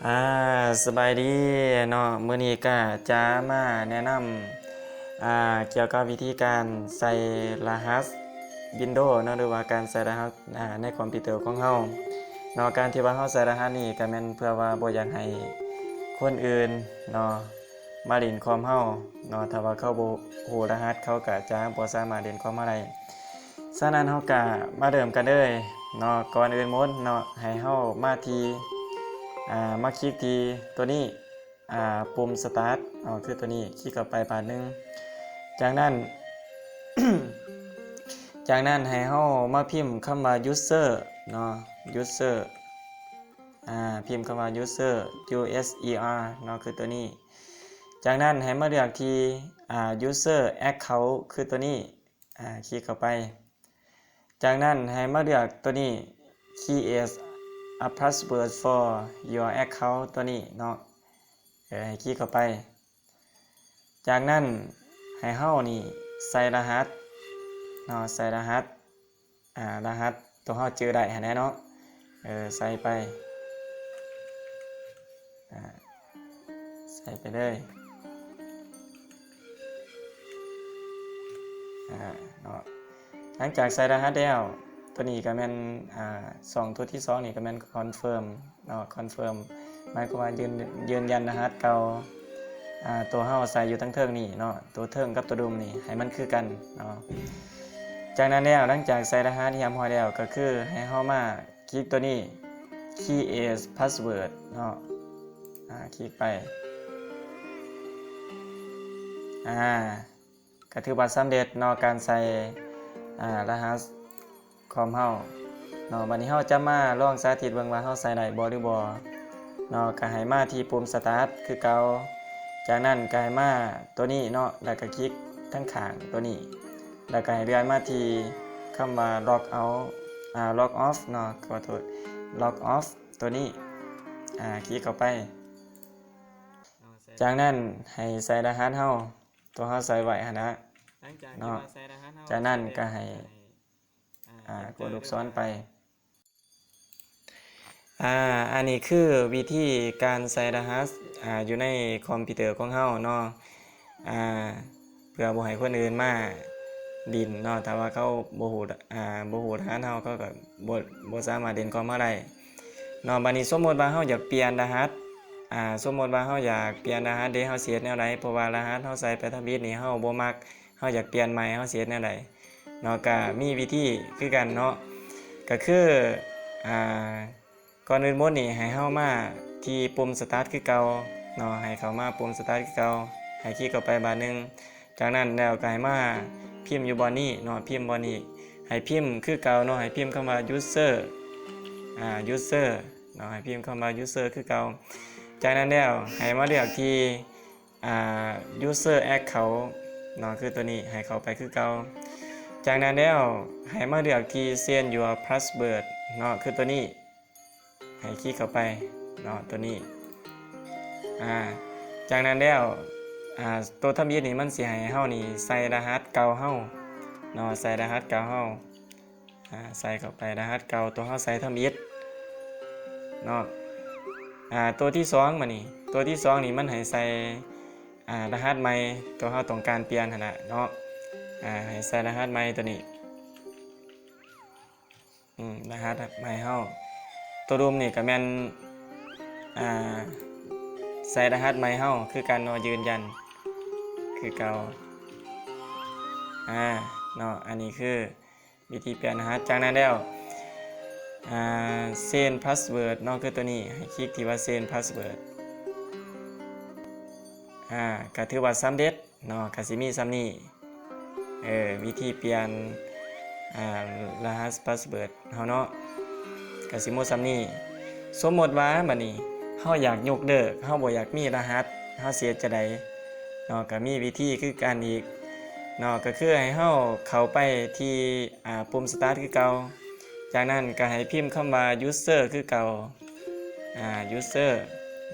อ่าสบายดีเนาะมื้อนี้ก็จะมาแนะนำเกี่ยวกับวิธีการใส่รหัส Windows เนาะหรือว่าการใส่รหัสในคอมพิวเตอร์ของเฮาเนาะการที่ว่าเฮาใส่รหัสนี่ก็แม่นเพื่อว่าบ่อยากให้คนอื่นเนาะมาเล่นคอมเฮาเนาะถ้าว่าเขาบ่ฮู้รหัสเขาก็จะบ่สามารถเล่นคอมเฮาได้ฉะนั้นเฮาก็มาเริ่มกันเลยเนาะก่อนอื่นหมดเนาะให้เฮามาที่มาคลิกที่ตัวนี้ปุ่ม start คือตัวนี้คลิกเข้าไปบาทนึงจากนั้น จากนั้นให้เฮามาพิมพ์คำว่า user เนาะ user พิมพ์คำว่า user user เนาะคือตัวนี้จากนั้นให้มาเลือกที่user account คือตัวนี้คลิกเข้าไปจากนั้นให้มาเลือกตัวนี้ create a password for your account ตัวนี้เนาะให้คลิกเข้าไปจากนั้นให้เฮานี่ใส่รหัสเนาะใส่รหัสรหัสตัวเฮาจื้อได้หั่นแหละเนาะใส่ไปใส่ไปเลยเนาะหลังจากใส่รหัสแล้วตัวนี้ก็แม่นตัวที่2นี่ก็แม่นคอนเฟิร์มเนาะคอนเฟิร์มหมายความว่ายืนยันรหัสเก่าตัวเฮาใส่อยู่ทั้งเทิงนี่เนาะตัวเทิงกับตัวดุมนี่ให้มันคือกันเนาะจากนั้นแล้วหลังจากใส่รหัสที่เรียบร้อยแล้วก็คือให้เฮามาคลิกตัวนี้ create password เนาะคลิกไปก็ถือว่าสำเร็จเนาะการใส่รหัสคอมเฮาเนาะบัดนี้เฮาจะมาลองสาธิตเบิ่งว่าเฮาใส่ได้บ่หรือบ่เนาะก็ให้มาที่ปุ่ม start คือเก่าจากนั้นก็ให้มาตัวนี้เนาะแล้วก็คลิกทั้งข้างตัวนี้แล้วก็ให้เลื่อนมาที่คำว่า log out log off เนาะขอโทษ log off ตัวนี้คลิกเข้าไปจากนั้นให้ใส่รหัสเฮาตัวเฮาใส่ไว้หั่นนะเนาะจากนั้นก็ให้กดลูกศรไปอันนี้คือวิธีการใส่รหัสอยู่ในคอมพิวเตอร์ของเฮาเนาะเพื่อบ่ให้คนอื่นมาดินเนาะถ้าว่าเขาบ่ฮู้รหัสเฮาเขาก็บ่สามารถเล่นคอมเฮาได้เนาะบัดนี้สมมุติว่าเฮาอยากเปลี่ยนรหัสสมมุติว่าเฮาอยากเปลี่ยนรหัสเด้เฮาสิเฮ็ดแนวใดเพราะว่ารหัสเฮาใส่ไปทะเบียนนี่เฮาบ่มักเฮาอยากเปลี่ยนใหม่เฮาสิเฮ็ดแนวใดเนาะก็มีวิธีคือกันเนาะก็คือก่อนอื่นหมดนี่ให้เฮามาที่ปุ่ม start คือเก่าเนาะให้เข้ามาปุ่ม start คือเก่าให้คลิกเข้าไปบาทนึงจากนั้นแล้วก็ให้มาพิมพ์อยู่บ่นี้เนาะพิมพ์บ่นี้ให้พิมพ์คือเก่าเนาะให้พิมพ์คำว่า user user เนาะให้พิมพ์คำว่า user คือเก่าจากนั้นแล้วให้มาเลือกที่user account เนาะคือตัวนี้ให้เข้าไปคือเก่าจากนั้นแล้วให้มาเลือกที่ send your password เนาะคือตัวนี้ให้คลิกเข้าไปเนาะตัวนี้จากนั้นแล้วตัวทะเบียนนี่มันสิให้เฮานี่ใส่รหัสเก่าเฮาเนาะใส่รหัสเก่าเฮาใส่เข้าไปรหัสเก่าตัวเฮาใส่ทะเบียนเนาะตัวที่2มานี่ตัวที่2นี่มันให้ใส่รหัสใหม่ตัวเฮาต้องการเปลี่ยนหั่นน่ะเนาะให้ใส่รหัสใหม่ตัวนี้รหัสใหม่เฮาตัวรวมนี่ก็แม่นใส่รหัสใหม่เฮาคือการนอยืนยันคือเก่าเนาะอันนี้คือวิธีเปลี่ยนรหัสจากนั้นแล้วsend password เนาะคือตัวนี้ให้คลิกที่ว่า send password ก็ถือว่าสำเร็จเนาะก็สิมีซ้ำนี้วิธีเปลี่ยนรหัส password เฮาเนาะก็สิหมดซ้ำนี้สมมติว่าบัดนี้เฮาอยากยกเลิกเฮาบ่อยากมีรหัสเฮาสิเฮ็ดจังได๋เนาะก็มีวิธีคือกันอีกเนาะก็คือให้เฮาเข้าไปที่ปุ่ม start คือเก่าจากนั้นก็ให้พิมพ์คำว่า user คือเก่าuser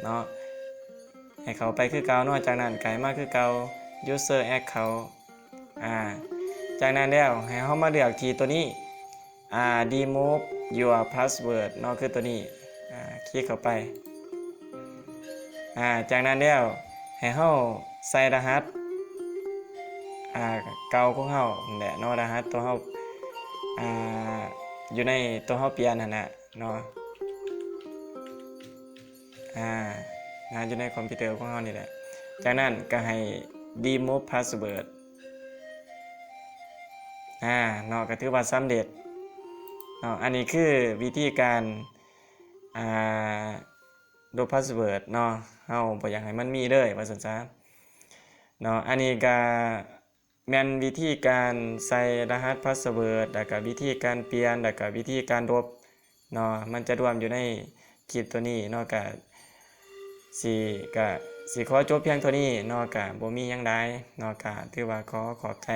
เนาะให้เข้าไปคือเก่าเนาะจากนั้นก็ให้มาคือเก่า user account จากนั้นแล้วให้เฮามาเลือกที่ตัวนี้remove your password เนาะคือตัวนี้คลิกเข้าไป จากนั้นแล้วให้เฮาใส่รหัสเก่าของเฮานั่นแหละเนาะรหัสตัวเฮาอ่าอยู่ในตัวเฮาเปลี่ยนนั่นน่ะเนาะอ่อยู่ในคอมพิวเตอร์ของเฮานี่แหละจากนั้นก็ให้ remove password เนาะก็ถือว่าสำเร็จเนาะอันนี้คือวิธีการอ่าลบพาสเวิร์ดเนาะเฮาบ่อยากให้มันมีเลยว่าซั่นซะเนาะอันนี้ก็แม่นวิธีการใส่รหัสพาสเวิร์ดแล้วก็วิธีการเปลี่ยนแล้วก็วิธีการลบเนาะมันจะรวมอยู่ในคลิปตัวนี้เนาะก็สิก็สิขอจบเพียงเท่านี้เนาะก็บ่มีหยังใดเนาะก็ถือว่าขอบใจ